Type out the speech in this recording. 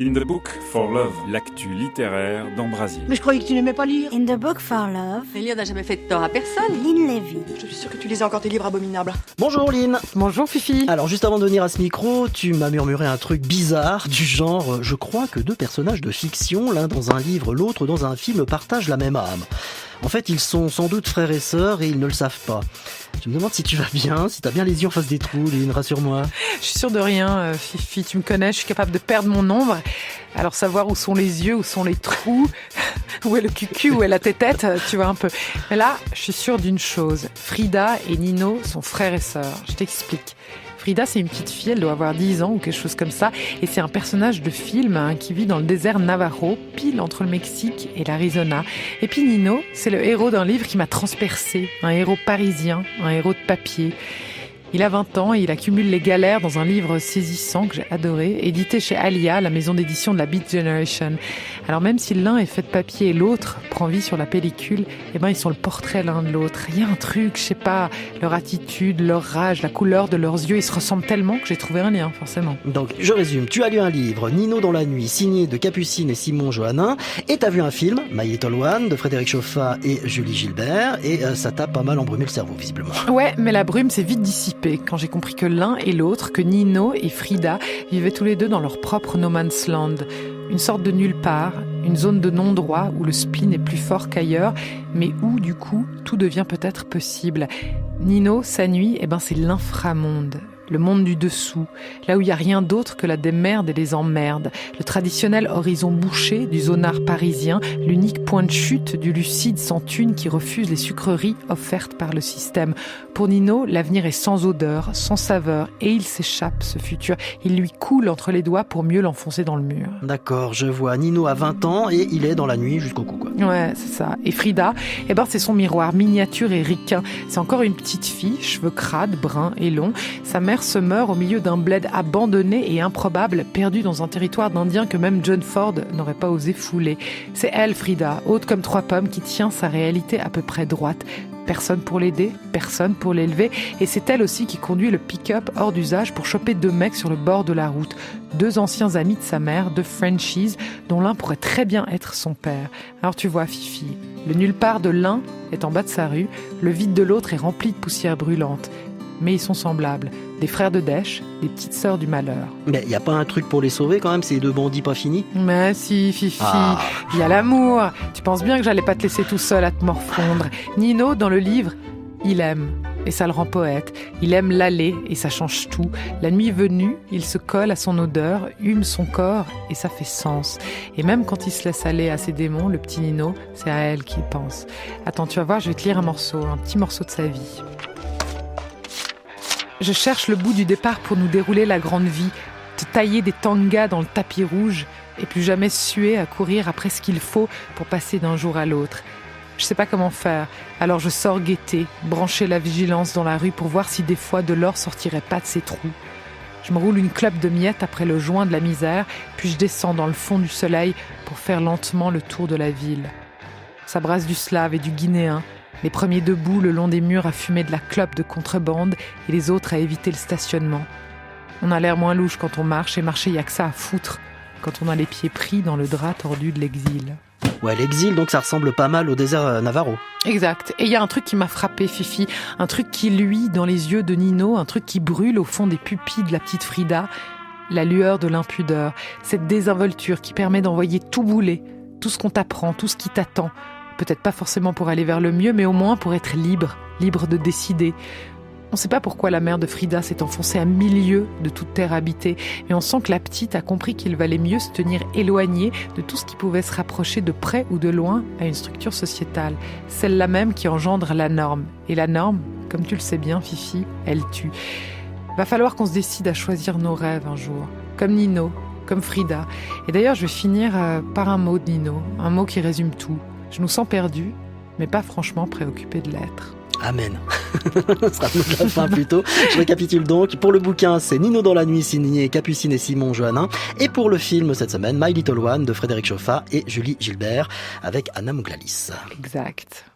In the Book for Love, l'actu littéraire d'Ambrasier. Mais je croyais que tu n'aimais pas lire. In the Book for Love, Lire n'a jamais fait de tort à personne. Lynn Levy. Je suis sûre que tu lisais encore tes livres abominables. Bonjour Lynn. Bonjour Fifi. Alors juste avant de venir à ce micro, tu m'as murmuré un truc bizarre du genre je crois que deux personnages de fiction, l'un dans un livre, l'autre dans un film, partagent la même âme. En fait, ils sont sans doute frères et sœurs et ils ne le savent pas. Je me demande si tu vas bien, si t'as bien les yeux en face des trous, Lynn, rassure-moi. Je suis sûre de rien, Fifi, tu me connais, je suis capable de perdre mon ombre. Alors savoir où sont les yeux, où sont les trous, où est le cucu, où est la tétette, tu vois un peu. Mais là, je suis sûre d'une chose, Frida et Nino sont frères et sœurs. Je t'explique. Frida, c'est une petite fille, elle doit avoir 10 ans ou quelque chose comme ça, et c'est un personnage de film qui vit dans le désert Navajo, pile entre le Mexique et l'Arizona. Et puis Nino, c'est le héros d'un livre qui m'a transpercé, un héros parisien, un héros de papier. Il a 20 ans et il accumule les galères dans un livre saisissant que j'ai adoré, édité chez Alia, la maison d'édition de la Beat Generation. Alors même si l'un est fait de papier et l'autre prend vie sur la pellicule, ils sont le portrait l'un de l'autre. Il y a un truc, je sais pas, leur attitude, leur rage, la couleur de leurs yeux, ils se ressemblent tellement que j'ai trouvé un lien, forcément. Donc je résume, tu as lu un livre, Nino dans la nuit, signé de Capucine et Simon Johannin, et t'as vu un film, My Little One, de Frédéric Chauffat et Julie Gilbert, et ça t'a pas mal embrumé le cerveau, visiblement. Ouais, mais la brume s'est vite dissipée quand j'ai compris que l'un et l'autre, que Nino et Frida, vivaient tous les deux dans leur propre no man's land. Une sorte de nulle part, une zone de non-droit où le spleen est plus fort qu'ailleurs, mais où, du coup, tout devient peut-être possible. Nino, sa nuit, c'est l'inframonde. Le monde du dessous, là où il n'y a rien d'autre que la démerde et les emmerdes. Le traditionnel horizon bouché du zonard parisien, l'unique point de chute du lucide sans thune qui refuse les sucreries offertes par le système. Pour Nino, l'avenir est sans odeur, sans saveur, et il s'échappe, ce futur. Il lui coule entre les doigts pour mieux l'enfoncer dans le mur. D'accord, je vois. Nino a 20 ans et il est dans la nuit jusqu'au cou, quoi. Ouais, c'est ça. Et Frida, c'est son miroir, miniature et ricain. C'est encore une petite fille, cheveux crades, bruns et longs. Sa mère se meurt au milieu d'un bled abandonné et improbable, perdu dans un territoire d'Indiens que même John Ford n'aurait pas osé fouler. C'est elle, Frida, haute comme 3 pommes, qui tient sa réalité à peu près droite. Personne pour l'aider, personne pour l'élever, et c'est elle aussi qui conduit le pick-up hors d'usage pour choper 2 mecs sur le bord de la route. 2 anciens amis de sa mère, 2 Frenchies, dont l'un pourrait très bien être son père. Alors tu vois, Fifi, le nulle part de l'un est en bas de sa rue, le vide de l'autre est rempli de poussière brûlante. Mais ils sont semblables, des frères de dèche, des petites sœurs du malheur. Mais y a pas un truc pour les sauver quand même, ces 2 bandits pas finis? Mais si, Fifi, il y a l'amour. Tu penses bien que j'allais pas te laisser tout seul à te morfondre. Nino, dans le livre, il aime, et ça le rend poète. Il aime l'aller, et ça change tout. La nuit venue, il se colle à son odeur, hume son corps, et ça fait sens. Et même quand il se laisse aller à ses démons, le petit Nino, c'est à elle qu'il pense. Attends, tu vas voir, je vais te lire un petit morceau de sa vie. Je cherche le bout du départ pour nous dérouler la grande vie, te tailler des tangas dans le tapis rouge et plus jamais suer à courir après ce qu'il faut pour passer d'un jour à l'autre. Je sais pas comment faire, alors je sors guetter, brancher la vigilance dans la rue pour voir si des fois de l'or sortirait pas de ces trous. Je me roule une clope de miettes après le joint de la misère, puis je descends dans le fond du soleil pour faire lentement le tour de la ville. Ça brasse du slave et du guinéen, les premiers debout le long des murs à fumer de la clope de contrebande et les autres à éviter le stationnement. On a l'air moins louche quand on marche, et marcher, y a que ça à foutre quand on a les pieds pris dans le drap tordu de l'exil. Ouais, l'exil, donc ça ressemble pas mal au désert Navajo. Exact. Et il y a un truc qui m'a frappé, Fifi, un truc qui luit dans les yeux de Nino, un truc qui brûle au fond des pupilles de la petite Frida, la lueur de l'impudeur, cette désinvolture qui permet d'envoyer tout bouler, tout ce qu'on t'apprend, tout ce qui t'attend. Peut-être pas forcément pour aller vers le mieux, mais au moins pour être libre de décider. On ne sait pas pourquoi la mère de Frida s'est enfoncée à milieu de toute terre habitée, mais on sent que la petite a compris qu'il valait mieux se tenir éloignée de tout ce qui pouvait se rapprocher de près ou de loin à une structure sociétale, celle-là même qui engendre la norme. Et la norme, comme tu le sais bien, Fifi, elle tue. Va falloir qu'on se décide à choisir nos rêves un jour, comme Nino, comme Frida. Et d'ailleurs, je vais finir par un mot de Nino, un mot qui résume tout. Je nous sens perdus, mais pas franchement préoccupés de l'être. Amen. Ce sera le mot de la fin plutôt. Je récapitule donc. Pour le bouquin, c'est Nino dans la nuit, signé Capucine et Simon Johannin. Et pour le film, cette semaine, My Little One de Frédéric Chauffat et Julie Gilbert avec Anna Mouglalis. Exact.